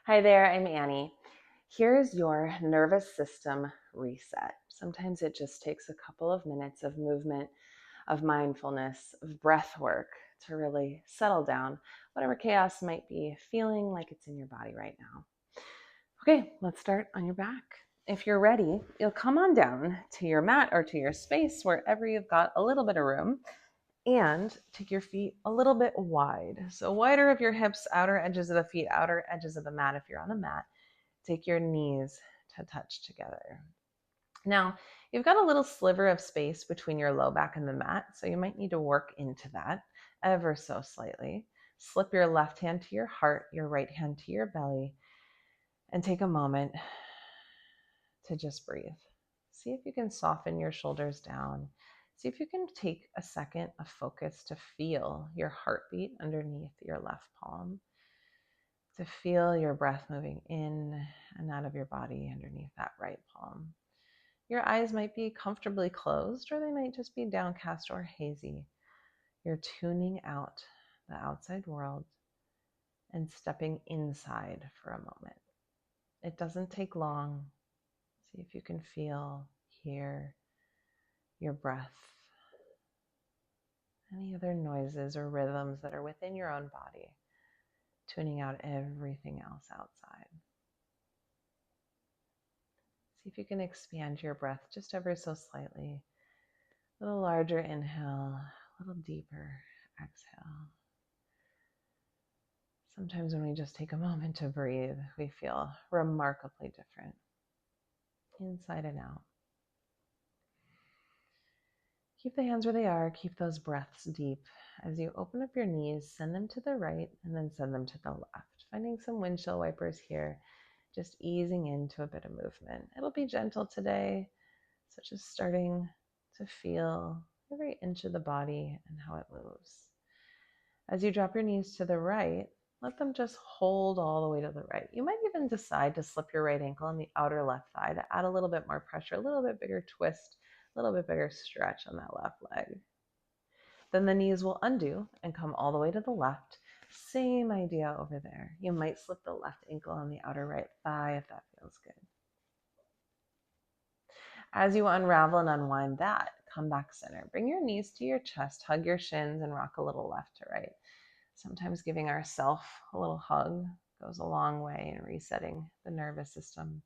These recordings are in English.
Hi there, I'm Annie. Here's your nervous system reset. Sometimes it just takes a couple of minutes of movement, of mindfulness, of breath work to really settle down whatever chaos might be feeling like it's in your body right now. Okay, let's start on your back. If you're ready, you'll come on down to your mat or to your space wherever you've got a little bit of room. And take your feet a little bit wide. So wider of your hips, outer edges of the feet, outer edges of the mat if you're on a mat. Take your knees to touch together. Now, you've got a little sliver of space between your low back and the mat, so you might need to work into that ever so slightly. Slip your left hand to your heart, your right hand to your belly, and take a moment to just breathe. See if you can soften your shoulders down. See if you can take a second of focus to feel your heartbeat underneath your left palm, to feel your breath moving in and out of your body underneath that right palm. Your eyes might be comfortably closed, or they might just be downcast or hazy. You're tuning out the outside world and stepping inside for a moment. It doesn't take long. See if you can feel, hear your breath, any other noises or rhythms that are within your own body, tuning out everything else outside. See if you can expand your breath just ever so slightly. A little larger inhale, a little deeper exhale. Sometimes when we just take a moment to breathe, we feel remarkably different, inside and out. Keep the hands where they are. Keep those breaths deep. As you open up your knees, send them to the right and then send them to the left. Finding some windshield wipers here, just easing into a bit of movement. It'll be gentle today, so just starting to feel every inch of the body and how it moves. As you drop your knees to the right, let them just hold all the way to the right. You might even decide to slip your right ankle on the outer left thigh to add a little bit more pressure, a little bit bigger twist, a little bit bigger stretch on that left leg. Then the knees will undo and come all the way to the left. Same idea over there. You might slip the left ankle on the outer right thigh if that feels good. As you unravel and unwind that, come back center. Bring your knees to your chest, hug your shins, and rock a little left to right. Sometimes giving ourselves a little hug goes a long way in resetting the nervous system,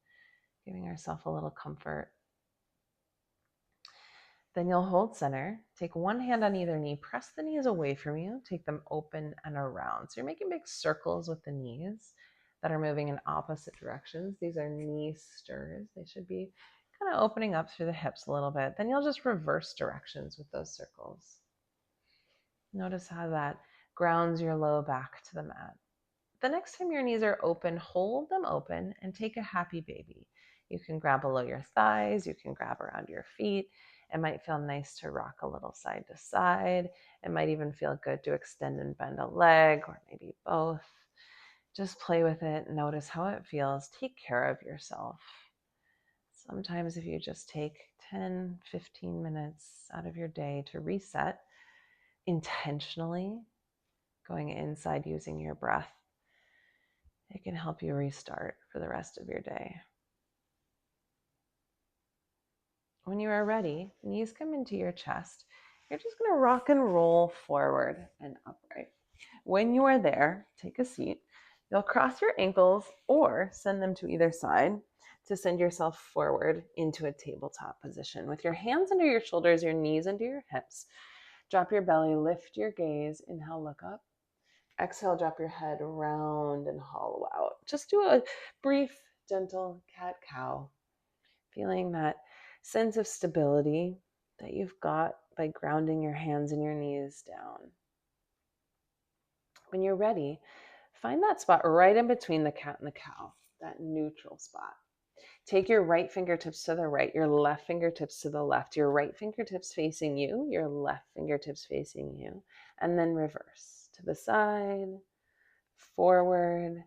giving ourselves a little comfort. Then you'll hold center. Take one hand on either knee, press the knees away from you, take them open and around. So you're making big circles with the knees that are moving in opposite directions. These are knee stirs. They should be kind of opening up through the hips a little bit. Then you'll just reverse directions with those circles. Notice how that grounds your low back to the mat. The next time your knees are open, hold them open and take a happy baby. You can grab below your thighs, you can grab around your feet. It might feel nice to rock a little side to side. It might even feel good to extend and bend a leg, or maybe both. Just play with it, notice how it feels. Take care of yourself. Sometimes if you just take 10, 15 minutes out of your day to reset intentionally, going inside using your breath, it can help you restart for the rest of your day. When you are ready, knees come into your chest. You're just going to rock and roll forward and upright. When you are there, take a seat. You'll cross your ankles or send them to either side to send yourself forward into a tabletop position. With your hands under your shoulders, your knees under your hips. Drop your belly, lift your gaze. Inhale, look up. Exhale, drop your head round and hollow out. Just do a brief, gentle cat-cow, feeling that sense of stability that you've got by grounding your hands and your knees down. When you're ready, find that spot right in between the cat and the cow, that neutral spot. Take your right fingertips to the right, your left fingertips to the left, your right fingertips facing you, your left fingertips facing you, and then reverse to the side, forward,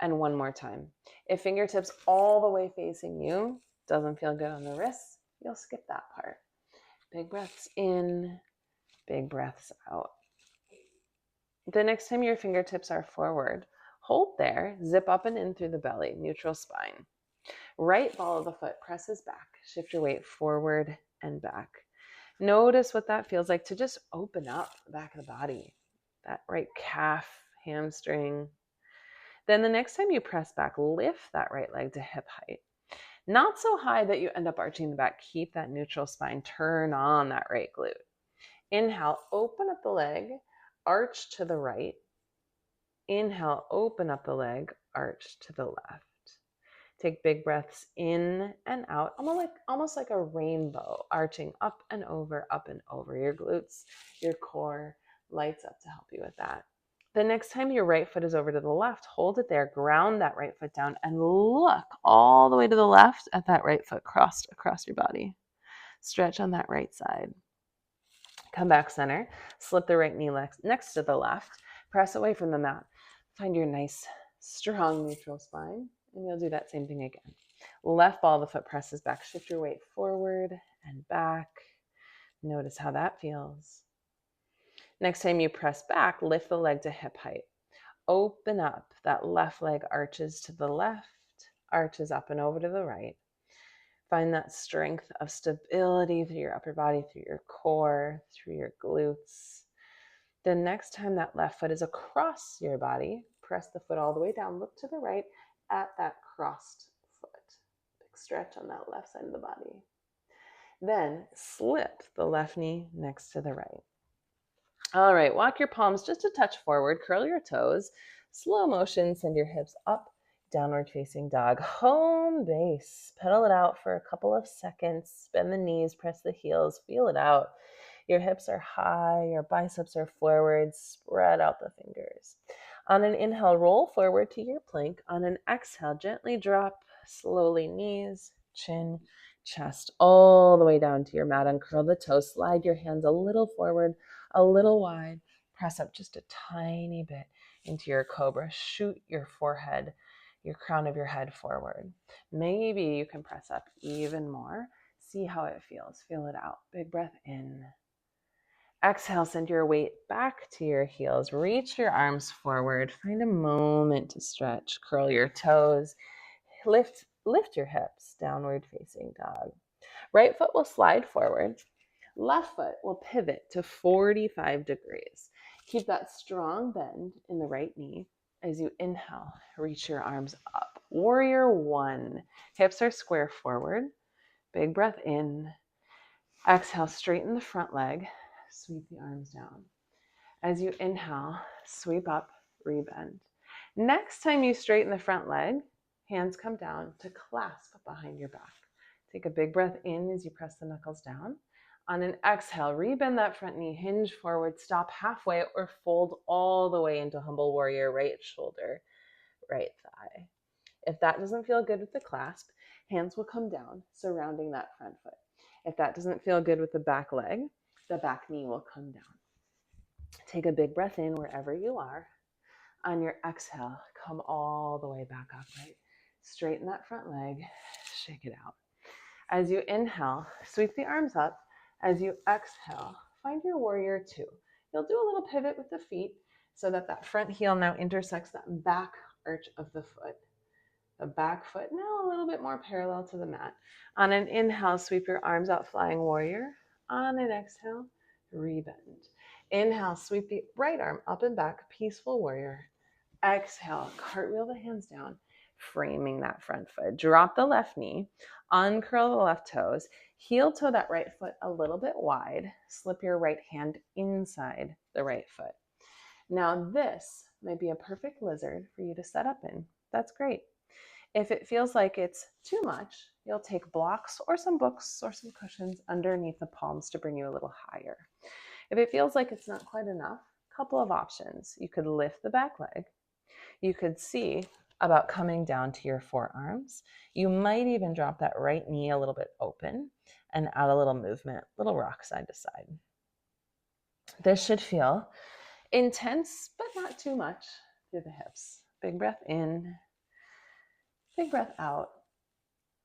and one more time. If fingertips all the way facing you doesn't feel good on the wrists, you'll skip that part. Big breaths in, big breaths out. The next time your fingertips are forward, Hold there, zip up and in through the belly, neutral spine. Right ball of the foot presses back. Shift your weight forward and back. Notice what that feels like to just open up the back of the body. That right calf, hamstring. Then the next time you press back, lift that right leg to hip height. Not so high that you end up arching the back. Keep that neutral spine. Turn on that right glute. Inhale, open up the leg, arch to the right. Inhale, open up the leg, arch to the left. Take big breaths in and out, almost like a rainbow, arching up and over your glutes, your core lights up to help you with that. The next time your right foot is over to the left, hold it there, ground that right foot down, and look all the way to the left at that right foot crossed across your body. Stretch on that right side. Come back center, slip the right knee next to the left, press away from the mat. Find your nice, strong neutral spine, and you'll do that same thing again. Left ball of the foot presses back. Shift your weight forward and back. Notice how that feels. Next time you press back, lift the leg to hip height. Open up. That left leg arches to the left, arches up and over to the right. Find that strength of stability through your upper body, through your core, through your glutes. The next time that left foot is across your body, press the foot all the way down. Look to the right at that crossed foot. Big stretch on that left side of the body. Then slip the left knee next to the right. All right, walk your palms just a touch forward, curl your toes, slow motion, send your hips up, downward facing dog, home base. Pedal it out for a couple of seconds, bend the knees, press the heels, feel it out. Your hips are high, your biceps are forward, spread out the fingers. On an inhale, roll forward to your plank. On an exhale, gently drop, slowly knees, chin, chest, all the way down to your mat. Uncurl the toes, slide your hands a little forward, a little wide. Press up just a tiny bit into your cobra. Shoot your forehead, your crown of your head forward. Maybe you can press up even more. See how it feels. Feel it out. Big breath in. Exhale, send your weight back to your heels. Reach your arms forward. Find a moment to stretch. Curl your toes. Lift your hips. Downward facing dog. Right foot will slide forward. Left foot will pivot to 45 degrees. Keep that strong bend in the right knee. As you inhale, reach your arms up. Warrior one. Hips are square forward. Big breath in. Exhale, straighten the front leg. Sweep the arms down. As you inhale, sweep up, rebend. Next time you straighten the front leg, hands come down to clasp behind your back. Take a big breath in as you press the knuckles down. On an exhale, rebend that front knee, hinge forward, stop halfway, or fold all the way into humble warrior, right shoulder, right thigh. If that doesn't feel good with the clasp, hands will come down, surrounding that front foot. If that doesn't feel good with the back leg, the back knee will come down. Take a big breath in wherever you are. On your exhale, come all the way back upright. Straighten that front leg, shake it out. As you inhale, sweep the arms up. As you exhale, find your warrior two. You'll do a little pivot with the feet so that that front heel now intersects that back arch of the foot. The back foot now a little bit more parallel to the mat. On an inhale, sweep your arms out, flying warrior. On an exhale, rebend. Inhale, sweep the right arm up and back, peaceful warrior. Exhale, cartwheel the hands down, framing that front foot. Drop the left knee, uncurl the left toes, heel toe that right foot a little bit wide, slip your right hand inside the right foot. Now this may be a perfect lizard for you to set up in. That's great. If it feels like it's too much, you'll take blocks or some books or some cushions underneath the palms to bring you a little higher. If it feels like it's not quite enough, a couple of options. You could lift the back leg. You could see about coming down to your forearms. You might even drop that right knee a little bit open and add a little movement, little rock side to side. This should feel intense, but not too much through the hips. Big breath in. Big breath out.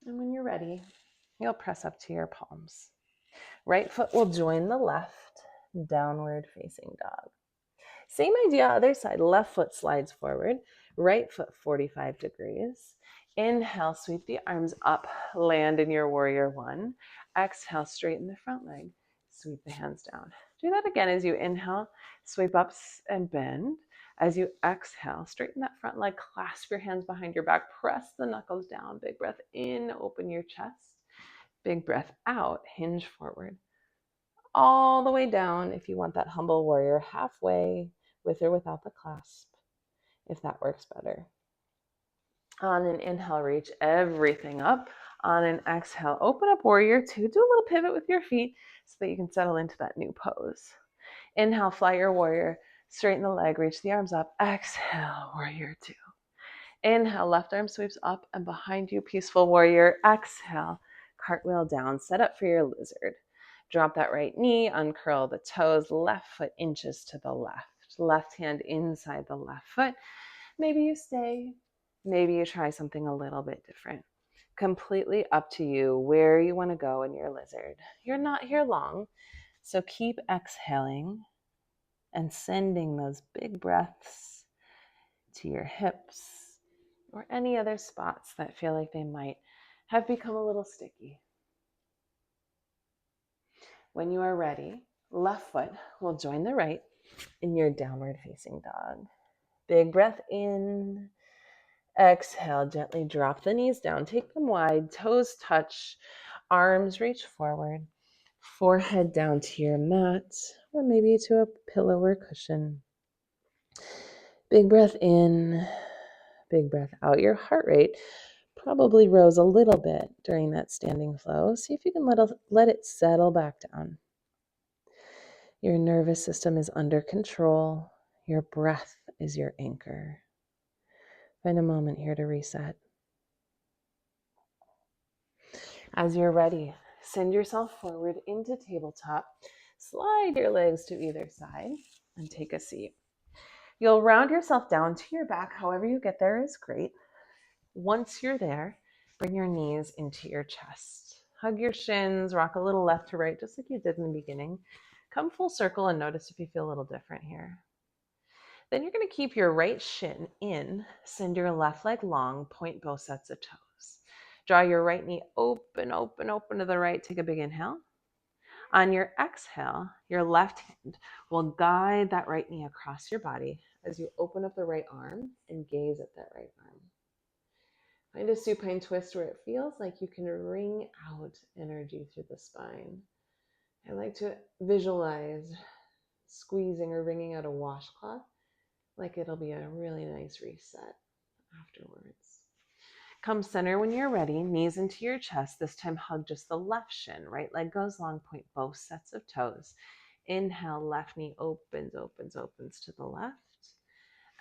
And when you're ready, you'll press up to your palms. Right foot will join the left, downward facing dog. Same idea, other side. Left foot slides forward. Right foot 45 degrees. Inhale, sweep the arms up, land in your warrior one. Exhale, straighten the front leg, sweep the hands down. Do that again as you inhale, sweep up and bend. As you exhale, straighten that front leg, clasp your hands behind your back, press the knuckles down. Big breath in, open your chest. Big breath out, hinge forward. All the way down if you want that humble warrior, halfway with or without the clasp, if that works better. On an inhale, reach everything up. On an exhale, open up warrior two. Do a little pivot with your feet so that you can settle into that new pose. Inhale, fly your warrior. Straighten the leg, reach the arms up. Exhale, warrior two. Inhale, left arm sweeps up and behind you, peaceful warrior. Exhale, cartwheel down. Set up for your lizard. Drop that right knee, uncurl the toes, left foot inches to the left. Left hand inside the left foot. Maybe you stay. Maybe you try something a little bit different. Completely up to you where you want to go in your lizard. You're not here long, so keep exhaling and sending those big breaths to your hips or any other spots that feel like they might have become a little sticky. When you are ready, left foot will join the right in your downward facing dog. Big breath in. Exhale, gently drop the knees down. Take them wide, toes touch, arms reach forward, forehead down to your mat, or maybe to a pillow or cushion. Big breath in, big breath out. Your heart rate probably rose a little bit during that standing flow. See if you can let it settle back down. Your nervous system is under control. Your breath is your anchor. Find a moment here to reset. As you're ready, send yourself forward into tabletop. Slide your legs to either side and take a seat. You'll round yourself down to your back. However you get there is great. Once you're there, bring your knees into your chest. Hug your shins, rock a little left to right, just like you did in the beginning. Come full circle and notice if you feel a little different here. Then you're going to keep your right shin in, send your left leg long, point both sets of toes. Draw your right knee open, open, open to the right. Take a big inhale. On your exhale, your left hand will guide that right knee across your body as you open up the right arm and gaze at that right arm. Find a supine twist where it feels like you can wring out energy through the spine. I like to visualize squeezing or wringing out a washcloth like it'll be a really nice reset afterwards. Come center when you're ready, knees into your chest. This time hug just the left shin. Right leg goes long, point both sets of toes. Inhale, left knee opens, opens, opens to the left.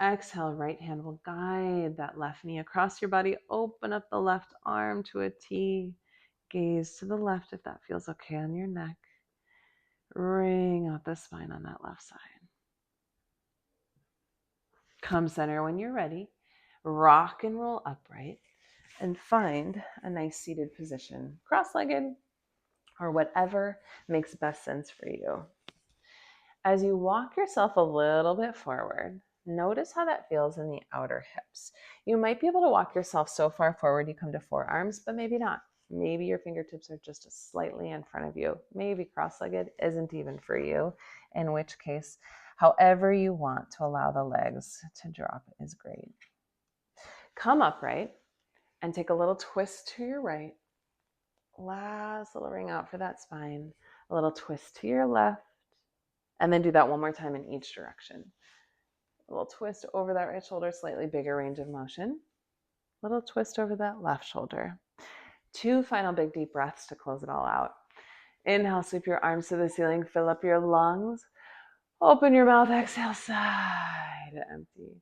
Exhale, right hand will guide that left knee across your body. Open up the left arm to a T. Gaze to the left if that feels okay on your neck. Wring out the spine on that left side. Come center when you're ready. Rock and roll upright and find a nice seated position, cross-legged or whatever makes best sense for you. As you walk yourself a little bit forward, notice how that feels in the outer hips. You might be able to walk yourself so far forward you come to forearms, but maybe not. Maybe your fingertips are just slightly in front of you. Maybe cross-legged isn't even for you, in which case, however you want to allow the legs to drop is great. Come upright and take a little twist to your right. Last little ring out for that spine. A little twist to your left. And then do that one more time in each direction. A little twist over that right shoulder, slightly bigger range of motion. A little twist over that left shoulder. 2 final big deep breaths to close it all out. Inhale, sweep your arms to the ceiling, fill up your lungs. Open your mouth, exhale, side to empty.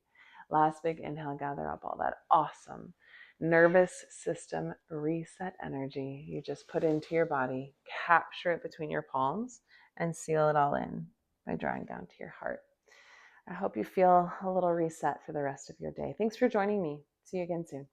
Last big inhale, gather up all that awesome nervous system reset energy you just put into your body. Capture it between your palms and seal it all in by drawing down to your heart. I hope you feel a little reset for the rest of your day. Thanks for joining me. See you again soon.